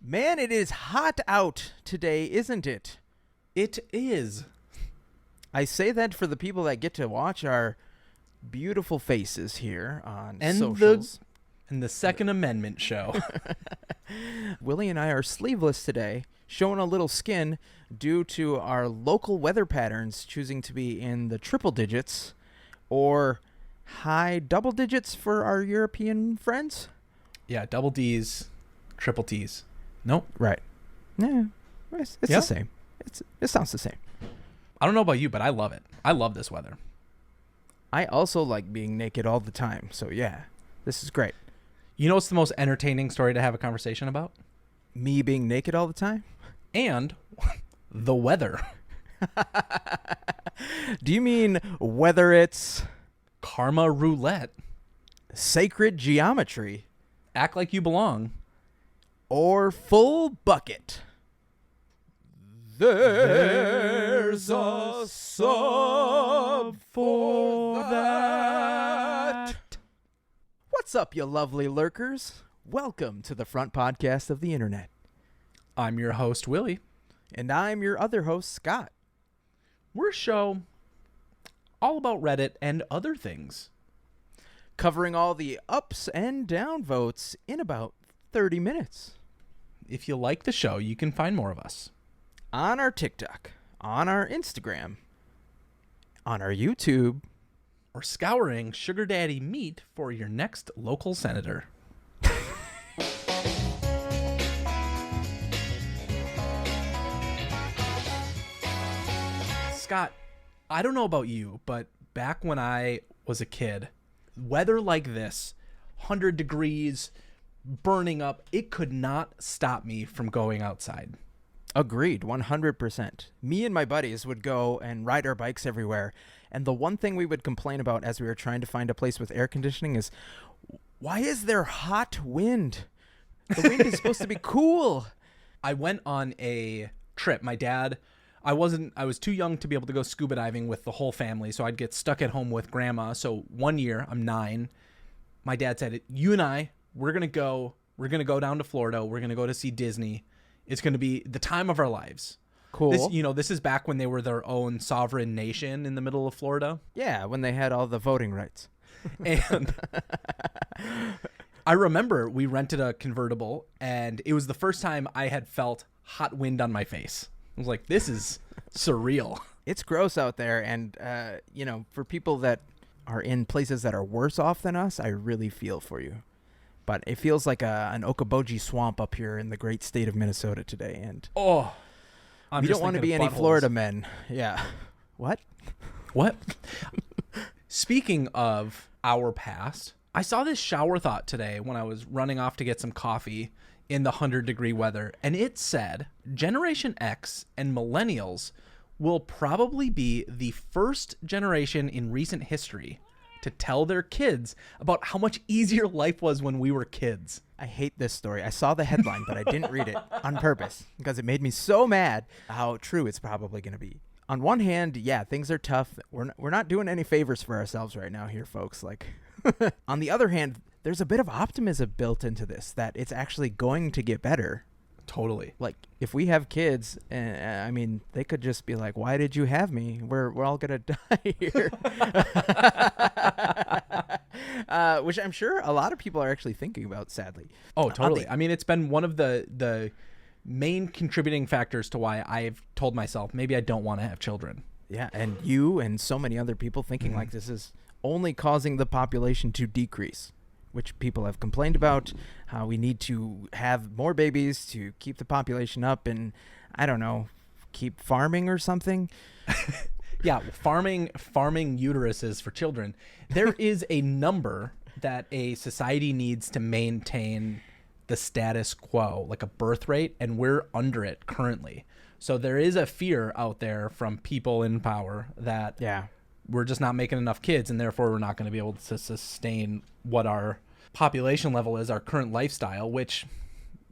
Man, it is hot out today, isn't it? It is. I say that for the people that get to watch our beautiful faces here on And socials. the Second Amendment show. Willie and I are sleeveless today, showing a little skin due to our local weather patterns choosing to be in the triple digits or high double digits for our European friends. Yeah, double D's, triple T's. Nope. Right. Yeah, it's the same. It sounds the same. I don't know about you, but I love it. I love this weather. I also like being naked all the time, so yeah, this is great. You know what's the most entertaining story to have a conversation about? Me being naked all the time? And the weather. Do you mean whether it's Karma roulette. sacred geometry Act like you belong. or full bucket? There's a sub for that. What's up, you lovely lurkers? Welcome to the front podcast of the internet. I'm your host, Willy. And I'm your other host, Scott. We're a show all about Reddit and other things. Covering all the ups and down votes in about 30 minutes. If you like the show, you can find more of us. On our TikTok, on our Instagram, on our YouTube, Or scouring sugar daddy meat for your next local senator. Scott, I don't know about you, but back when I was a kid, weather like this, 100 degrees, burning up, it could not stop me from going outside. Agreed, 100%. Me and my buddies would go and ride our bikes everywhere. And the one thing we would complain about as we were trying to find a place with air conditioning is, why is there hot wind? The wind is supposed to be cool. I went on a trip. My dad, I was too young to be able to go scuba diving with the whole family, so I'd get stuck at home with grandma. So one year, I'm 9. My dad said, "You and I, we're going to go down to Florida. We're going to go to see Disney. It's going to be the time of our lives." Cool. This is back when they were their own sovereign nation in the middle of Florida. Yeah, when they had all the voting rights. And I remember we rented a convertible, and it was the first time I had felt hot wind on my face. I was like, this is surreal. It's gross out there. And, for people that are in places that are worse off than us, I really feel for you. But it feels like an Okoboji swamp up here in the great state of Minnesota today. And we don't want to be any Florida men. Yeah. What? Speaking of our past, I saw this shower thought today when I was running off to get some coffee in the 100-degree weather, and it said Generation X and Millennials will probably be the first generation in recent history to tell their kids about how much easier life was when we were kids. I hate this story. I saw the headline, but I didn't read it on purpose because it made me so mad how true it's probably going to be. On one hand, yeah, things are tough. We're not doing any favors for ourselves right now here, folks. Like, on the other hand, there's a bit of optimism built into this that it's actually going to get better. Totally. Like, if we have kids, they could just be like, "Why did you have me? We're all gonna die here," which I'm sure a lot of people are actually thinking about. Sadly. Oh, totally. It's been one of the main contributing factors to why I've told myself maybe I don't want to have children. Yeah, and you and so many other people thinking like this is only causing the population to decrease, which people have complained about, how we need to have more babies to keep the population up and, I don't know, keep farming or something. Yeah, farming uteruses for children. There is a number that a society needs to maintain the status quo, like a birth rate, and we're under it currently. So there is a fear out there from people in power that we're just not making enough kids, and therefore we're not going to be able to sustain what our population level is, our current lifestyle, which,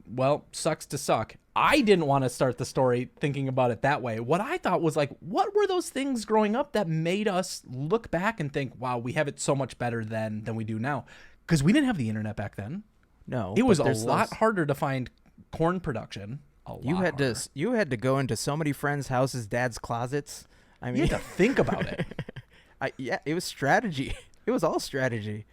well, sucks to suck. I didn't want to start the story thinking about it that way. What I thought was like, what were those things growing up that made us look back and think, wow, we have it so much better than we do now? Because we didn't have the internet back then. No. It was a lot harder to find corn production a lot You had harder. you had to go into so many friends' houses, dad's closets. I You mean, had to think about it. yeah, it was strategy. It was all strategy.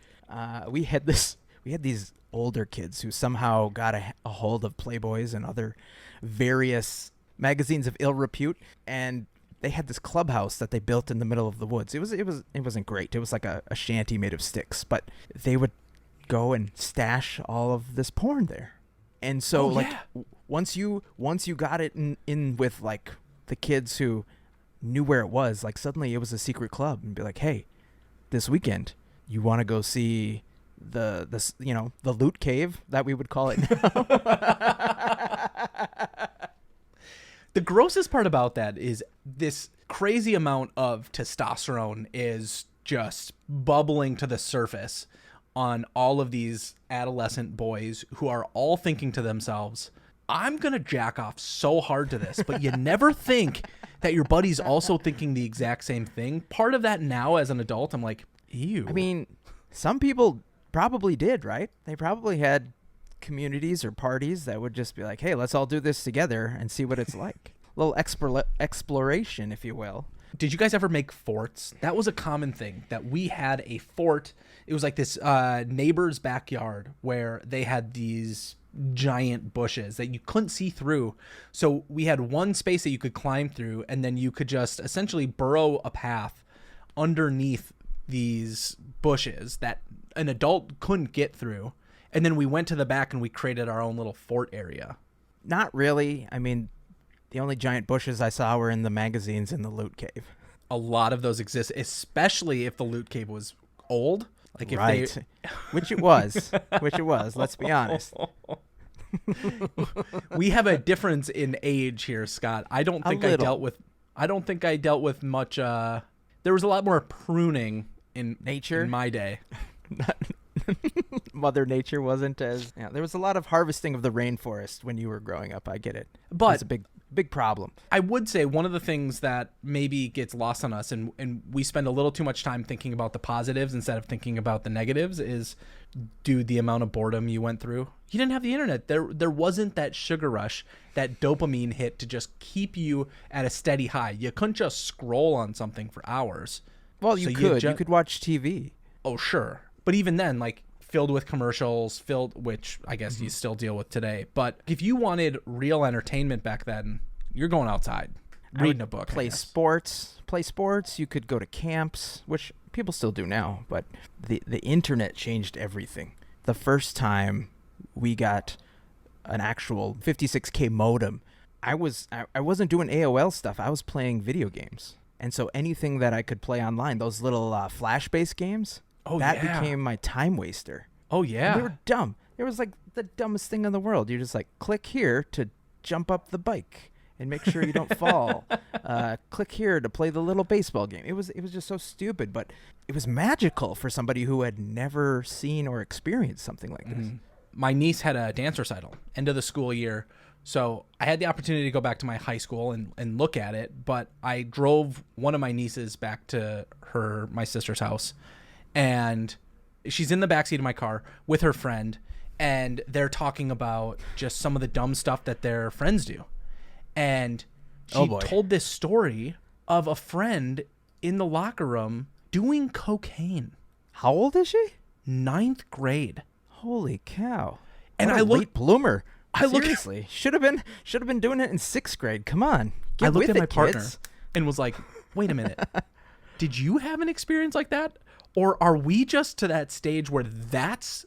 We had these older kids who somehow got a hold of Playboys and other various magazines of ill repute, and they had this clubhouse that they built in the middle of the woods. It wasn't great. It was like a shanty made of sticks, but they would go and stash all of this porn there. And so once you got it in with like the kids who knew where it was, like suddenly it was a secret club, and be like, hey, this weekend you want to go see the loot cave that we would call it now. The grossest part about that is this crazy amount of testosterone is just bubbling to the surface on all of these adolescent boys who are all thinking to themselves, I'm going to jack off so hard to this, but you never think that your buddy's also thinking the exact same thing. Part of that now as an adult, I'm like, ew. I mean, some people probably did, right? They probably had communities or parties that would just be like, hey, let's all do this together and see what it's like. A little exploration, if you will. Did you guys ever make forts? That was a common thing, that we had a fort. It was like this neighbor's backyard where they had these giant bushes that you couldn't see through. So we had one space that you could climb through, and then you could just essentially burrow a path underneath these bushes that an adult couldn't get through. And then we went to the back and we created our own little fort area. Not really. I mean, the only giant bushes I saw were in the magazines in the loot cave. A lot of those exist, especially if the loot cave was old. Like if right. Which it was. Let's be honest. We have a difference in age here, Scott. I don't think I dealt with much. There was a lot more pruning in nature in my day. Mother Nature wasn't as. Yeah, there was a lot of harvesting of the rainforest when you were growing up. I get it. But it's a big problem. I would say one of the things that maybe gets lost on us, and we spend a little too much time thinking about the positives instead of thinking about the negatives, is, dude, the amount of boredom you went through. You didn't have the internet. There wasn't that sugar rush, that dopamine hit to just keep you at a steady high. You couldn't just scroll on something for hours. Well, you could watch TV. Oh, sure. But even then, like, filled with commercials, which I guess you still deal with today. But if you wanted real entertainment back then, you're going outside, reading a book. Play sports. You could go to camps, which people still do now. But the internet changed everything. The first time we got an actual 56K modem, I wasn't doing AOL stuff. I was playing video games. And so anything that I could play online, those little Flash-based games, became my time waster. Oh, yeah. And they were dumb. It was like the dumbest thing in the world. You're just like, click here to jump up the bike and make sure you don't fall. Click here to play the little baseball game. It was just so stupid, but it was magical for somebody who had never seen or experienced something like this. My niece had a dance recital, end of the school year. So I had the opportunity to go back to my high school and look at it, but I drove one of my nieces back to my sister's house, and she's in the backseat of my car with her friend, and they're talking about just some of the dumb stuff that their friends do. And she told this story of a friend in the locker room doing cocaine. How old is she? 9th grade. Holy cow. And what a late bloomer. Seriously, should have been doing it in 6th grade. Come on. I looked at my partner kids. and was like, wait a minute. Did you have an experience like that? Or are we just to that stage where that's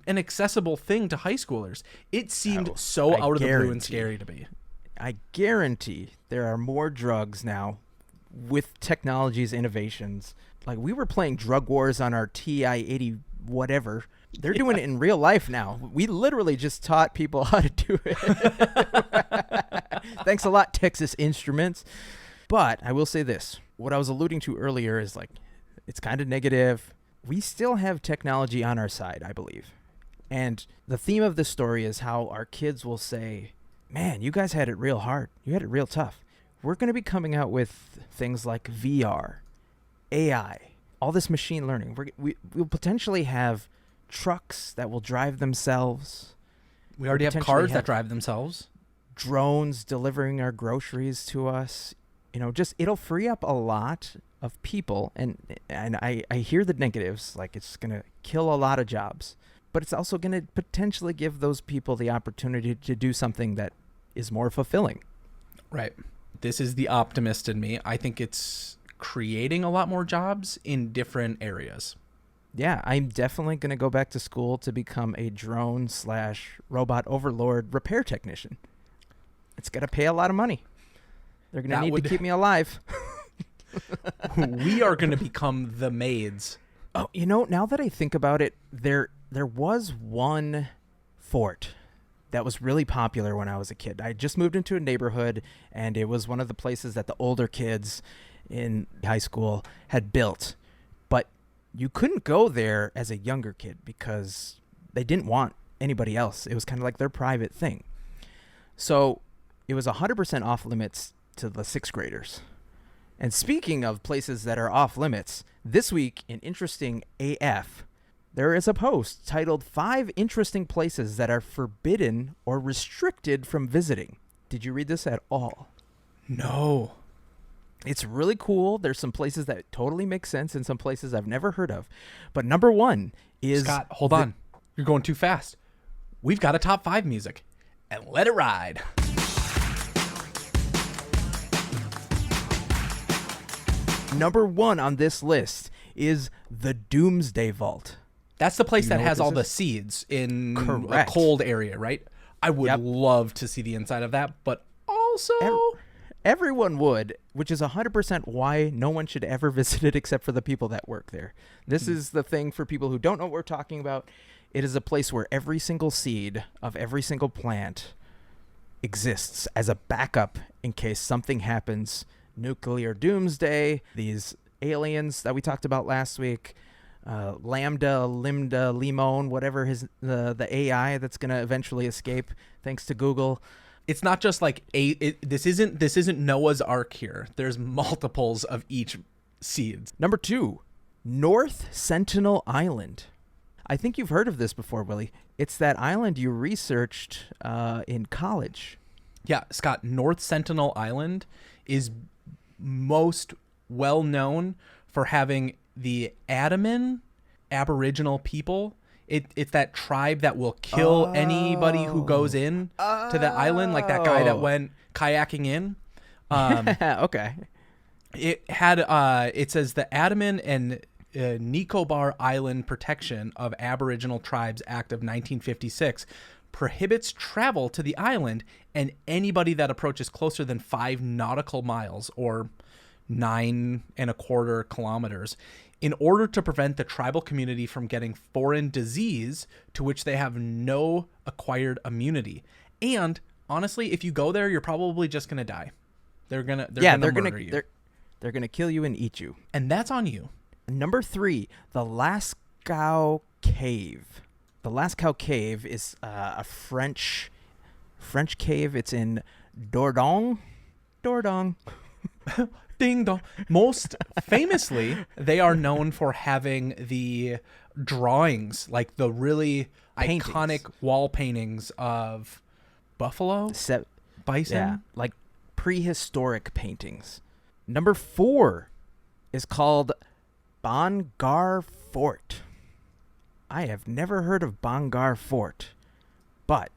an accessible thing to high schoolers? It seemed out of the blue and scary to me. I guarantee there are more drugs now with technology's innovations. Like, we were playing drug wars on our TI-80 whatever. They're doing it in real life now. We literally just taught people how to do it. Thanks a lot, Texas Instruments. But I will say this. What I was alluding to earlier is, like, it's kind of negative. We still have technology on our side, I believe. And the theme of this story is how our kids will say, man, you guys had it real hard. You had it real tough. We're going to be coming out with things like VR, AI, all this machine learning. We'll potentially have trucks that will drive themselves. We already have potentially cars that drive themselves. Drones delivering our groceries to us. Just it'll free up a lot of people. And I hear the negatives, like it's going to kill a lot of jobs. But it's also going to potentially give those people the opportunity to do something that is more fulfilling. Right. This is the optimist in me. I think it's creating a lot more jobs in different areas. Yeah, I'm definitely going to go back to school to become a drone/robot overlord repair technician. It's going to pay a lot of money. They're going to need to keep me alive. We are going to become the maids. Oh, now that I think about it, there was one fort that was really popular when I was a kid. I just moved into a neighborhood, and it was one of the places that the older kids in high school had built. But you couldn't go there as a younger kid because they didn't want anybody else. It was kind of like their private thing. So it was 100% off limits to the 6th graders. And speaking of places that are off limits, this week in Interesting AF, there is a post titled 5 Interesting Places That Are Forbidden or Restricted from Visiting. Did you read this at all? No. It's really cool. There's some places that totally make sense and some places I've never heard of. But number 1 is... Scott, hold on. You're going too fast. We've got a top 5 music. And let it ride. Number 1 on this list is the Doomsday Vault. That's the place that has all the seeds in a cold area, right? I would love to see the inside of that, but also... Everyone would, which is 100% why no one should ever visit it except for the people that work there. This is the thing for people who don't know what we're talking about. It is a place where every single seed of every single plant exists as a backup in case something happens. Nuclear doomsday, these aliens that we talked about last week, Lambda, Limon, whatever the AI that's going to eventually escape thanks to Google. It's not just like this isn't Noah's Ark here. There's multiples of each seeds. Number 2, North Sentinel Island. I think you've heard of this before, Willy. It's that island you researched in college. Yeah, Scott, North Sentinel Island is most well known for having the Andaman Aboriginal people. It's that tribe that will kill anybody who goes in to the island, like that guy that went kayaking in. Okay. It had it says the Andaman and Nicobar Island Protection of Aboriginal Tribes Act of 1956 prohibits travel to the island and anybody that approaches closer than 5 nautical miles or 9.25 kilometers in order to prevent the tribal community from getting foreign disease to which they have no acquired immunity. And honestly, if you go there, you're probably just going to die. They're going to murder you. They're going to kill you and eat you. And that's on you. Number 3, the Lascaux Cave. The Lascaux Cave is a French cave. It's in Dordogne. Ding dong. Most famously, they are known for having the drawings, like the really iconic wall paintings of buffalo, bison. Yeah, like prehistoric paintings. Number 4 is called Bangar Fort. I have never heard of Bangar Fort, but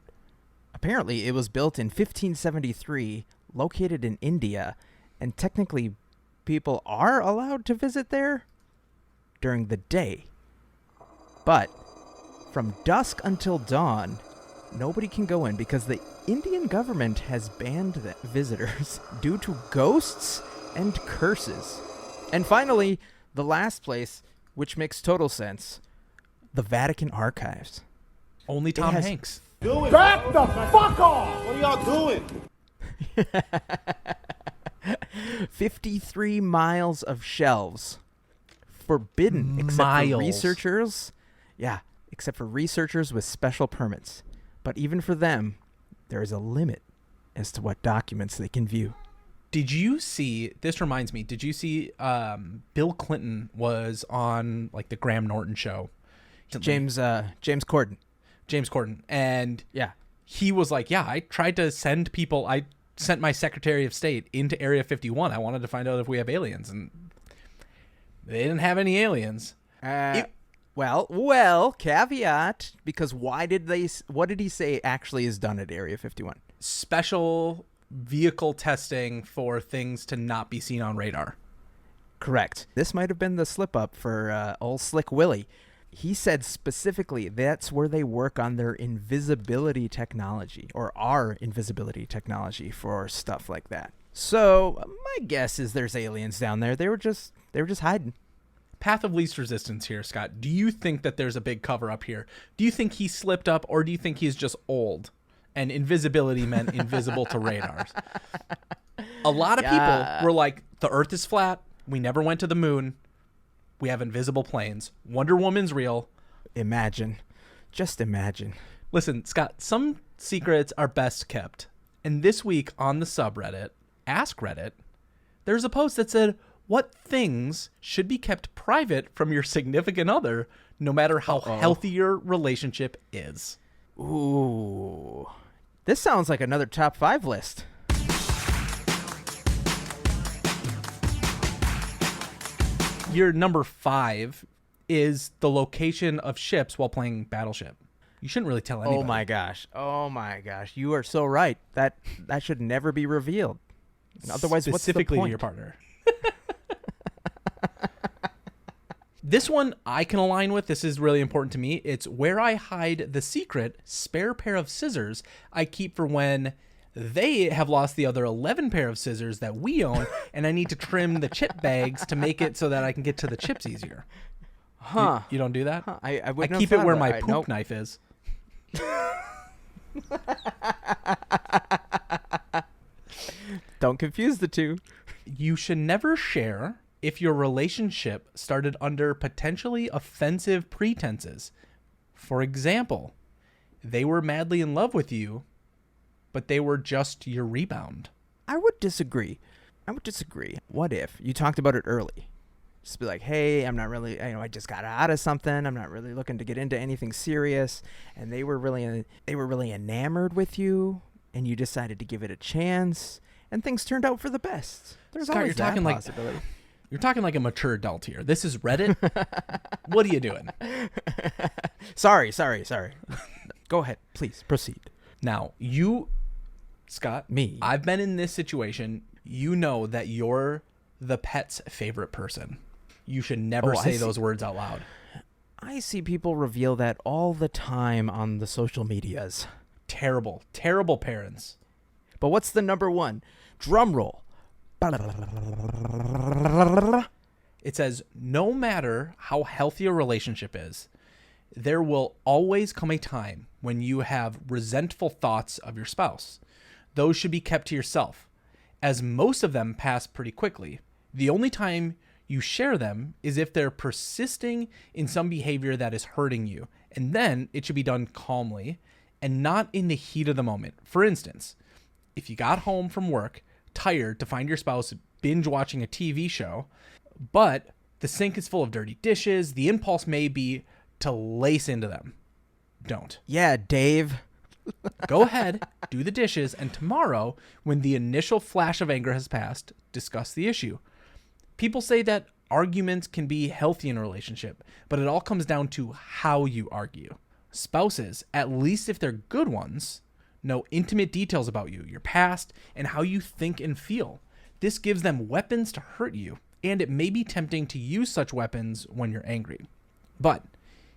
apparently it was built in 1573, located in India, and technically people are allowed to visit there during the day. But from dusk until dawn, nobody can go in because the Indian government has banned visitors due to ghosts and curses. And finally, the last place, which makes total sense, the Vatican Archives. Only Tom Hanks. Back the fuck off! What are y'all doing? 53 miles of shelves. Forbidden except for researchers. Yeah, except for researchers with special permits. But even for them, there is a limit as to what documents they can view. Did you see, this reminds me, did you see Bill Clinton was on like the Graham Norton show? James Corden. And yeah, he was like, yeah, I tried to send people. I sent my Secretary of State into Area 51. I wanted to find out if we have aliens, and they didn't have any aliens. Well, caveat, because what did he say actually is done at Area 51? Special vehicle testing for things to not be seen on radar. Correct. This might have been the slip up for old Slick Willy. He said specifically that's where they work on their invisibility technology, or our invisibility technology for stuff like that. So my guess is there's aliens down there. They were just hiding. Path of least resistance here, Scott. Do you think that there's a big cover up here? Do you think he slipped up, or do you think he's just old and invisibility meant invisible to radars? A lot of people were like, the Earth is flat. We never went to the moon. We have invisible planes. Wonder Woman's real. Imagine. Just imagine. Listen, Scott, some secrets are best kept. And this week on the subreddit, Ask Reddit, there's a post that said, what things should be kept private from your significant other, no matter how healthy your relationship is? Ooh. This sounds like another top 5 list. Your number 5 is the location of ships while playing Battleship. You shouldn't really tell anybody. Oh my gosh. You are so right. That should never be revealed. Otherwise, what's the point? Specifically to your partner. This one I can align with. This is really important to me. It's where I hide the secret spare pair of scissors I keep for when they have lost the other 11 pair of scissors that we own, and I need to trim the chip bags to make it so that I can get to the chips easier. Huh. You don't do that? Huh. I keep it where my poop knife is. Don't confuse the two. You should never share if your relationship started under potentially offensive pretenses. For example, they were madly in love with you, but they were just your rebound. I would disagree. What if you talked about it early? Just be like, hey, I'm not really, I just got out of something. I'm not really looking to get into anything serious. And they were really enamored with you, and you decided to give it a chance, and things turned out for the best. There's Scott, always that possibility. You're talking like a mature adult here. This is Reddit. What are you doing? Sorry. Go ahead, please proceed. Now, you, Scott, me, I've been in this situation. You know that you're the pet's favorite person. You should never say those words out loud. I see people reveal that all the time on the social medias. Terrible, terrible parents. But what's the number one? Drum roll. It says, no matter how healthy a relationship is, there will always come a time when you have resentful thoughts of your spouse. Those should be kept to yourself, as most of them pass pretty quickly. The only time you share them is if they're persisting in some behavior that is hurting you, and then it should be done calmly and not in the heat of the moment. For instance, if you got home from work tired to find your spouse binge watching a TV show, but the sink is full of dirty dishes, the impulse may be to lace into them. Don't. Yeah, Dave. Go ahead, do the dishes, and tomorrow, when the initial flash of anger has passed, discuss the issue. People say that arguments can be healthy in a relationship, but it all comes down to how you argue. Spouses, at least if they're good ones, know intimate details about you, your past, and how you think and feel. This gives them weapons to hurt you, and it may be tempting to use such weapons when you're angry. But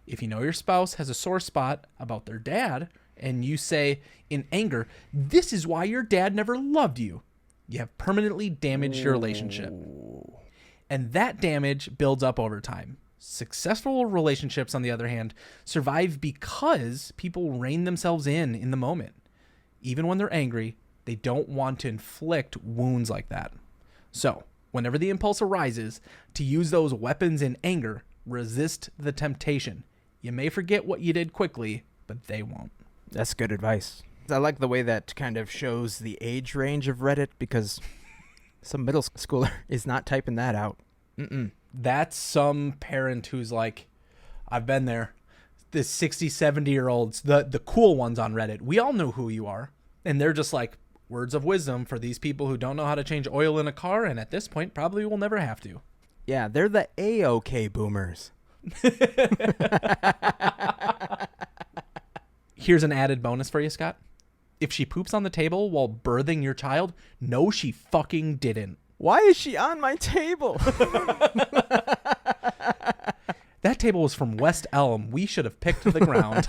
if you know your spouse has a sore spot about their dad, and you say in anger, "This is why your dad never loved you," you have permanently damaged your relationship. And that damage builds up over time. Successful relationships, on the other hand, survive because people rein themselves in the moment. Even when they're angry, they don't want to inflict wounds like that. So, whenever the impulse arises to use those weapons in anger, resist the temptation. You may forget what you did quickly, but they won't. That's good advice. I like the way that kind of shows the age range of Reddit, because some middle schooler is not typing that out. That's some parent who's like, I've been there. the 60, 70-year-olds, the cool ones on Reddit. We all know who you are. And they're just like, words of wisdom for these people who don't know how to change oil in a car, and at this point probably will never have to. Yeah, they're the A-OK boomers. Here's an added bonus for you, Scott. If she poops on the table while birthing your child, no, she fucking didn't. Why is she on my table? That table was from West Elm. We should have picked the ground.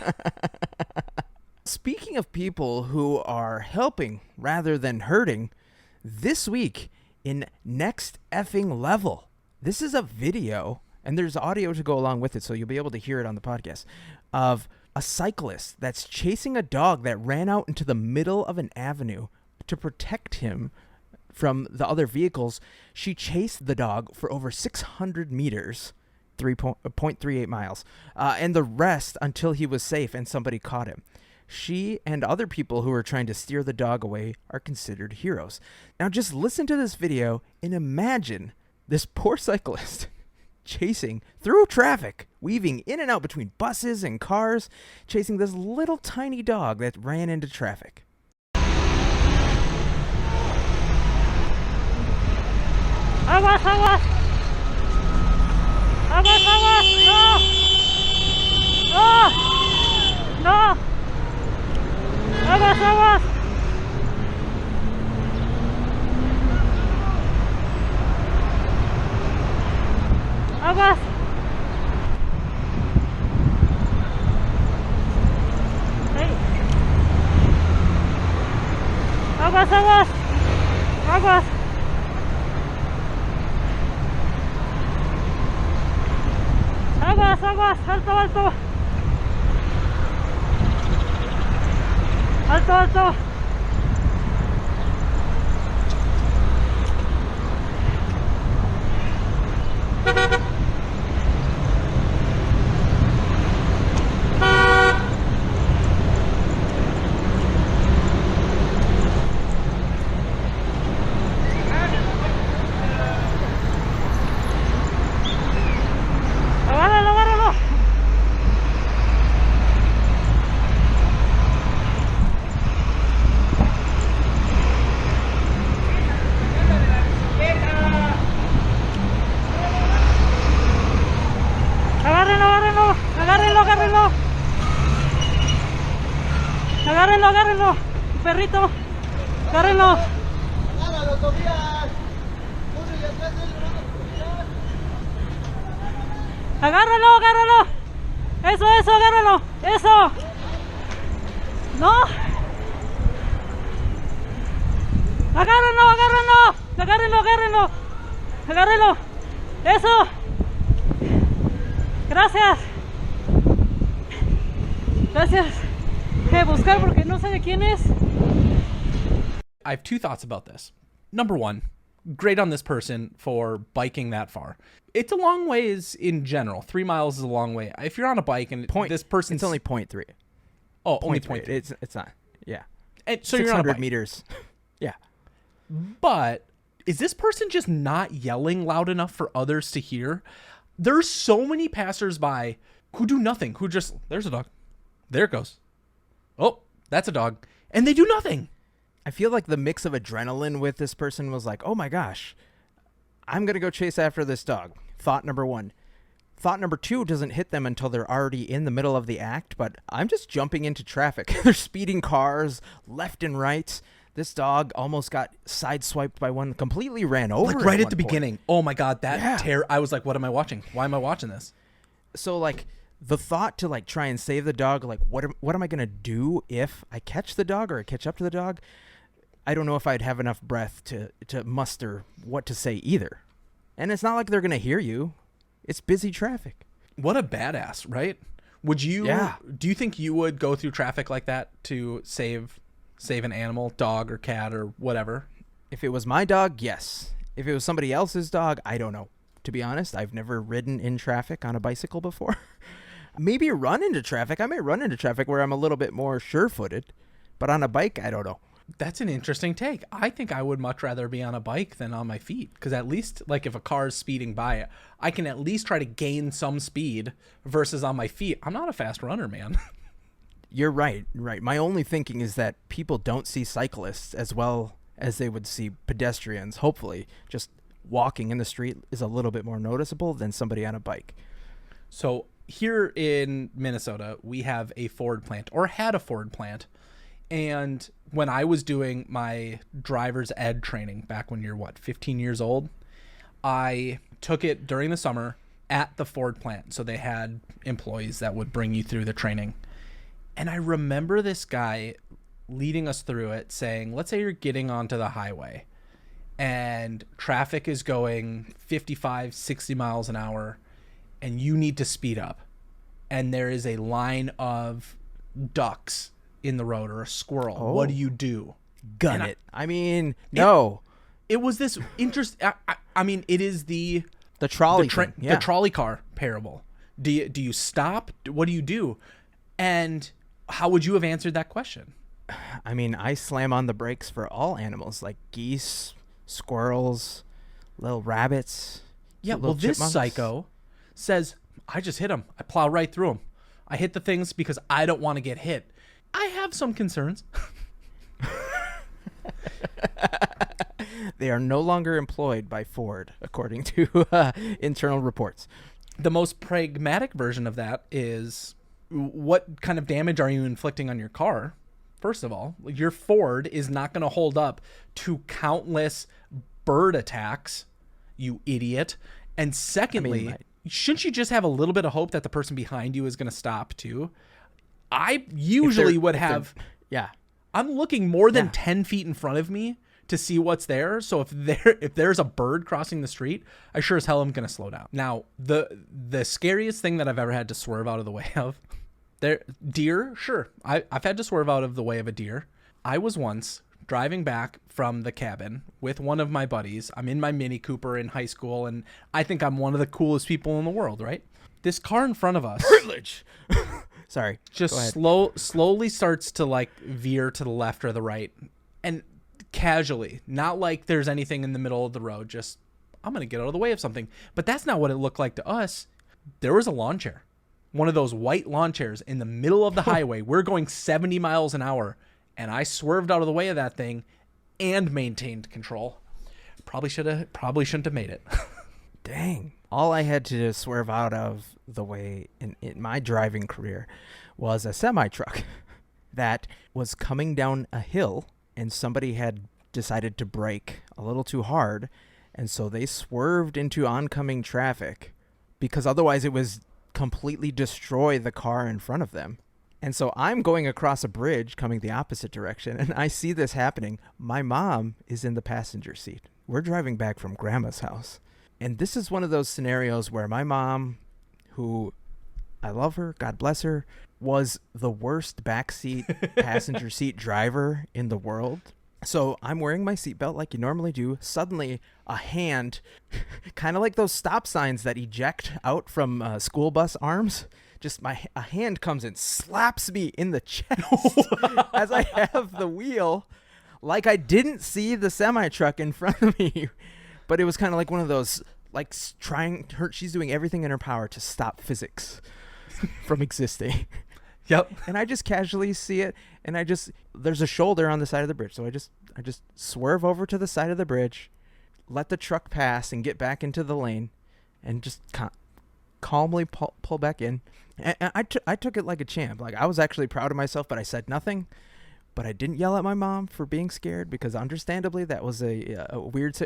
Speaking of people who are helping rather than hurting, this week in Next Effing Level, this is a video, and there's audio to go along with it, so you'll be able to hear it on the podcast, of a cyclist that's chasing a dog that ran out into the middle of an avenue to protect him from the other vehicles. She chased the dog for over 600 meters, 3.38 miles, and the rest until he was safe and somebody caught him. She and other people who are trying to steer the dog away are considered heroes. Now just listen to this video and imagine this poor cyclist chasing through traffic, weaving in and out between buses and cars, chasing this little tiny dog that ran into traffic. Aguas, aguas. Aguas, aguas. No. No. No. Aguas, aguas. Aguas. Hey. Aguas, aguas. Aguas. Aguas, aguas, alto, alto. Alto, alto. Agárralo, agárralo. Agárrenlo, agárrenlo, agárrenlo, agárrenlo. Agárrenlo, agárrenlo, perrito. Agárrenlo. Agárralo, agárralo. Eso, eso, agárralo. Eso. No. Agárrenlo, agárrenlo. Agárrenlo, agárrenlo. Agárrenlo. Eso. Gracias. Gracias. Buscar porque no sé de quién es. I have two thoughts about this. Number one, great on this person for biking that far. It's a long ways in general. 3 miles is a long way. If you're on a bike and this person's... It's only 0.3. Oh, only 0.3. 0.3. It's not. Yeah. And so you're on a 600 bike. meters. Yeah. But is this person just not yelling loud enough for others to hear? There's so many passersby who do nothing, who just, there's a dog. There it goes. Oh, that's a dog. And they do nothing. I feel like the mix of adrenaline with this person was like, oh my gosh, I'm going to go chase after this dog. Thought number one. Thought number two doesn't hit them until they're already in the middle of the act, but I'm just jumping into traffic. There's speeding cars left and right. This dog almost got sideswiped by one, completely ran over. Like right at one the point. beginning. Oh my God, that Yeah. terror. I was like, what am I watching? Why am I watching this? So like the thought to like try and save the dog, like what am I going to do if I catch the dog or I catch up to the dog? I don't know if I'd have enough breath to muster what to say either. And it's not like they're going to hear you. It's busy traffic. What a badass, right? Would you, Yeah. do you think you would go through traffic like that to save an animal, dog or cat or whatever? If it was my dog, yes. If it was somebody else's dog, I don't know. To be honest, I've never ridden in traffic on a bicycle before. Maybe run into traffic. I may run into traffic where I'm a little bit more sure-footed. But on a bike, I don't know. That's an interesting take. I think I would much rather be on a bike than on my feet, because at least, like, if a car is speeding by, I can at least try to gain some speed versus on my feet. I'm not a fast runner, man. You're right. My only thinking is that people don't see cyclists as well as they would see pedestrians. Hopefully, just walking in the street is a little bit more noticeable than somebody on a bike. So here in Minnesota, we have a Ford plant, or had a Ford plant. And when I was doing my driver's ed training back when you're 15 years old, I took it during the summer at the Ford plant. So they had employees that would bring you through the training. And I remember this guy leading us through it saying, let's say you're getting onto the highway and traffic is going 55, 60 miles an hour and you need to speed up. And there is a line of ducks in the road or a squirrel. Oh. What do you do? Gun it. I mean, no. It was this interest. I mean, it is the trolley the trolley car parable. Do you stop? What do you do? And how would you have answered that question? I mean, I slam on the brakes for all animals, like geese, squirrels, little rabbits. Yeah, little well, this chipmunks. psycho says, I just hit him. I plow right through him. I hit the things because I don't want to get hit. I have some concerns. They are no longer employed by Ford, according to internal reports. The most pragmatic version of that is, what kind of damage are you inflicting on your car? First of all, your Ford is not going to hold up to countless bird attacks, you idiot. And secondly, shouldn't you just have a little bit of hope that the person behind you is going to stop too? I usually would have. Yeah. I'm looking more than 10 feet in front of me to see what's there. So if there's a bird crossing the street, I sure as hell am going to slow down. Now, the scariest thing that I've ever had to swerve out of the way of, deer, sure. I've had to swerve out of the way of a deer. I was once driving back from the cabin with one of my buddies. I'm in my Mini Cooper in high school, and I think I'm one of the coolest people in the world, right? This car in front of us. Privilege. Sorry. Just slowly starts to like veer to the left or the right, and casually, not like there's anything in the middle of the road, just I'm going to get out of the way of something. But that's not what it looked like to us. There was a lawn chair, one of those white lawn chairs in the middle of the highway. We're going 70 miles an hour, and I swerved out of the way of that thing and maintained control. Probably shouldn't have made it. Dang. All I had to swerve out of the way in my driving career was a semi-truck that was coming down a hill, and somebody had decided to brake a little too hard, and so they swerved into oncoming traffic because otherwise it was completely destroy the car in front of them. And so I'm going across a bridge coming the opposite direction, and I see this happening. My mom is in the passenger seat. We're driving back from grandma's house. And this is one of those scenarios where my mom, who I love her, God bless her, was the worst backseat passenger seat driver in the world. So I'm wearing my seatbelt like you normally do. Suddenly, a hand, kind of like those stop signs that eject out from school bus arms, just a hand comes and slaps me in the chest as I have the wheel, like I didn't see the semi-truck in front of me. But it was kind of like one of those, like she's doing everything in her power to stop physics from existing. Yep. And I just casually see it, and there's a shoulder on the side of the bridge. So I just swerve over to the side of the bridge, let the truck pass and get back into the lane, and just calmly pull back in. And I took it like a champ. Like, I was actually proud of myself, but I said nothing. But I didn't yell at my mom for being scared, because understandably that was a weird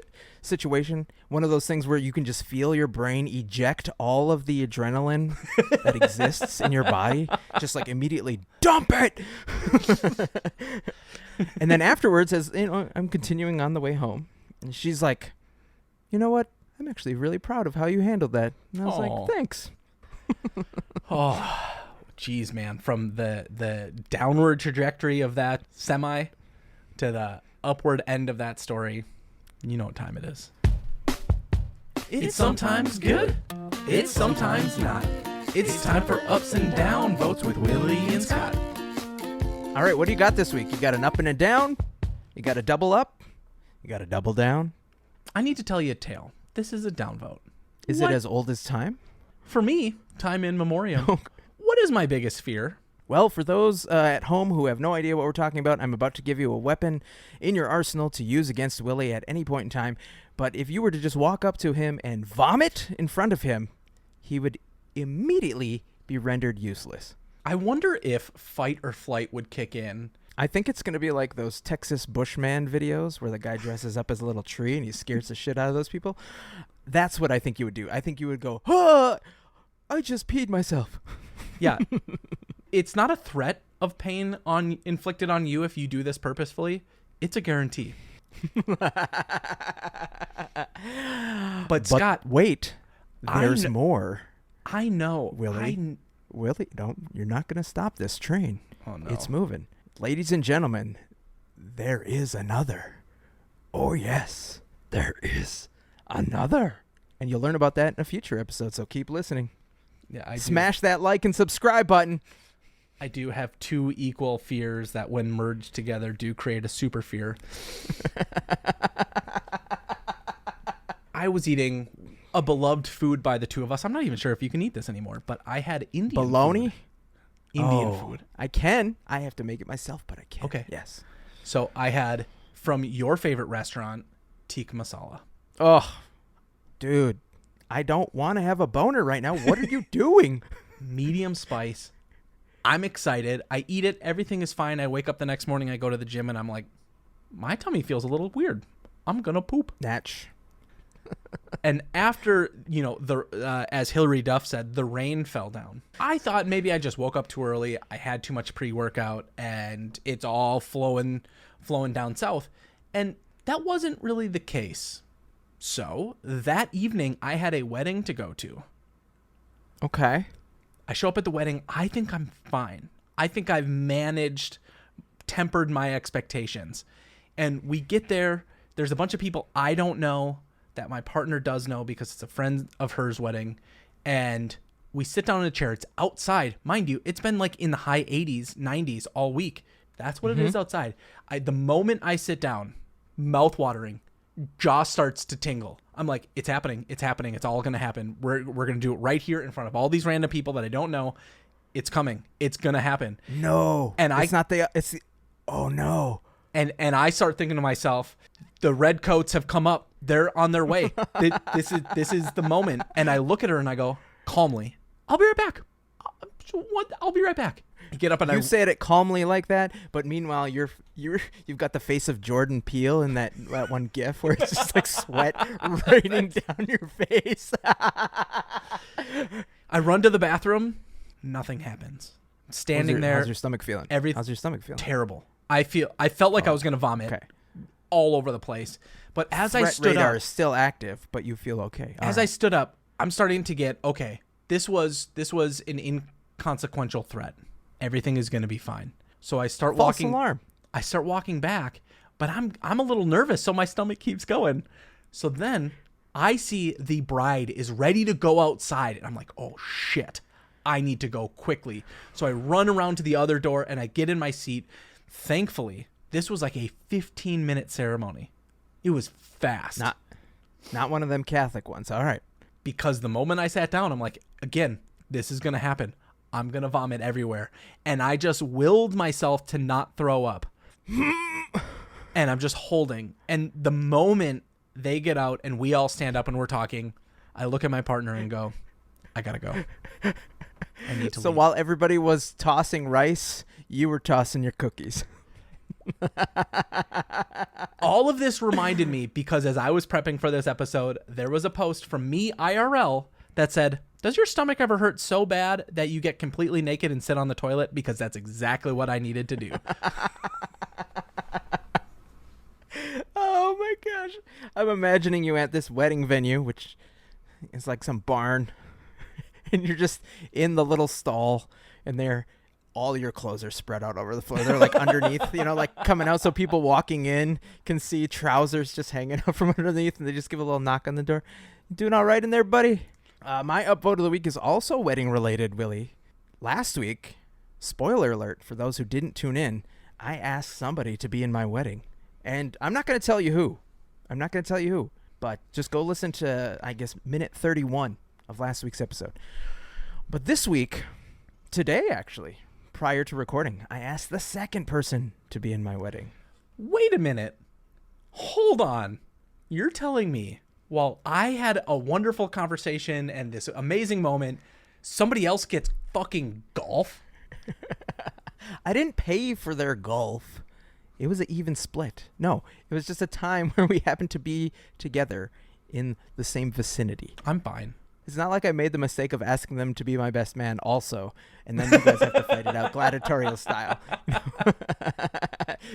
situation. One of those things where you can just feel your brain eject all of the adrenaline that exists in your body. Just like immediately dump it. And then afterwards, as you know, I'm continuing on the way home, and she's like, you know what? I'm actually really proud of how you handled that. And I was like, thanks. Oh. Jeez, man, from the downward trajectory of that semi to the upward end of that story, you know what time it is. It's sometimes good. It's sometimes not. It's time for Ups and Down Votes with Willy and Scott. All right, what do you got this week? You got an up and a down? You got to double up. You got to double down. I need to tell you a tale. This is a downvote. Is What? it as old as time? For me, time in memoriam. What is my biggest fear? Well, for those at home who have no idea what we're talking about, I'm about to give you a weapon in your arsenal to use against Willy at any point in time. But if you were to just walk up to him and vomit in front of him, he would immediately be rendered useless. I wonder if fight or flight would kick in. I think it's going to be like those Texas Bushman videos where the guy dresses up as a little tree and he scares the shit out of those people. That's what I think you would do. I think you would go, I just peed myself. Yeah. It's not a threat of pain inflicted on you if you do this purposefully. It's a guarantee. But Scott, wait, there's more. I know. Willy, you're not going to stop this train. Oh, no. It's moving. Ladies and gentlemen, there is another. Oh, yes, there is another. And you'll learn about that in a future episode, so keep listening. Yeah, Smash that like and subscribe button. I do have two equal fears that when merged together do create a super fear. I was eating a beloved food by the two of us. I'm not even sure if you can eat this anymore, but I had Indian Bologna? food. Indian Oh, food. I can. I have to make it myself, but I can. Okay. Yes. So I had from your favorite restaurant, tikka masala. Oh, dude, I don't want to have a boner right now. What are you doing? Medium spice. I'm excited. I eat it. Everything is fine. I wake up the next morning. I go to the gym and I'm like, my tummy feels a little weird. I'm going to poop. Natch. And after, as Hillary Duff said, the rain fell down. I thought maybe I just woke up too early. I had too much pre-workout and it's all flowing down south. And that wasn't really the case. So that evening I had a wedding to go to. Okay. I show up at the wedding. I think I'm fine. I think I've tempered my expectations. And we get there. There's a bunch of people I don't know that my partner does know because it's a friend of hers wedding. And we sit down in a chair. It's outside. Mind you, it's been like in the high 80s, 90s all week. That's what it is outside. The moment I sit down, mouth watering, jaw starts to tingle. I'm like, it's happening. It's happening. It's all going to happen. We're going to do it right here in front of all these random people that I don't know. It's coming. It's going to happen. No. And oh no. And I start thinking to myself, the red coats have come up. They're on their way. This is the moment. And I look at her and I go, calmly, I'll be right back. I'll be right back. I get up and You said it calmly like that, but meanwhile you've got the face of Jordan Peele in that one gif where it's just like sweat raining down your face. I run to the bathroom. Nothing happens. Standing there. How's your stomach feeling? How's your stomach feeling? Terrible. I felt like I was going to vomit all over the place. But as I stood radar up, is still active, but you feel okay. I stood up, I'm starting to get okay. This was an inconsequential threat. Everything is going to be fine. So I start walking. False alarm. I start walking back, but I'm a little nervous, so my stomach keeps going. So then I see the bride is ready to go outside, and I'm like, oh shit, I need to go quickly. So I run around to the other door and I get in my seat. Thankfully, this was like a 15-minute ceremony. It was fast. Not one of them Catholic ones. All right. Because the moment I sat down, I'm like, again, this is going to happen. I'm going to vomit everywhere. And I just willed myself to not throw up. And I'm just holding. And the moment they get out and we all stand up and we're talking, I look at my partner and go, I got to go. I need to leave. While everybody was tossing rice, you were tossing your cookies. All of this reminded me because as I was prepping for this episode, there was a post from me IRL that said, does your stomach ever hurt so bad that you get completely naked and sit on the toilet? Because that's exactly what I needed to do. Oh my gosh. I'm imagining you at this wedding venue, which is like some barn, and you're just in the little stall, and all your clothes are spread out over the floor. They're like underneath, like coming out so people walking in can see trousers just hanging out from underneath, and they just give a little knock on the door. You doing all right in there, buddy? My upvote of the week is also wedding related, Willy. Last week, spoiler alert for those who didn't tune in, I asked somebody to be in my wedding, And I'm not going to tell you who. But just go listen to, I guess, minute 31 of last week's episode. But this week, today actually, prior to recording, I asked the second person to be in my wedding. Wait a minute. Hold on. You're telling me while I had a wonderful conversation and this amazing moment, somebody else gets fucking golf? I didn't pay for their golf. It was an even split. No, it was just a time where we happened to be together in the same vicinity. I'm fine. It's not like I made the mistake of asking them to be my best man also, and then you guys have to fight it out gladiatorial style.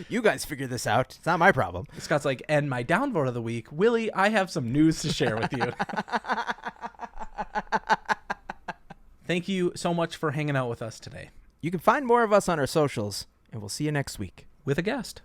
You guys figure this out. It's not my problem. Scott's like, and my downvote of the week, Willy, I have some news to share with you. Thank you so much for hanging out with us today. You can find more of us on our socials, and we'll see you next week. With a guest.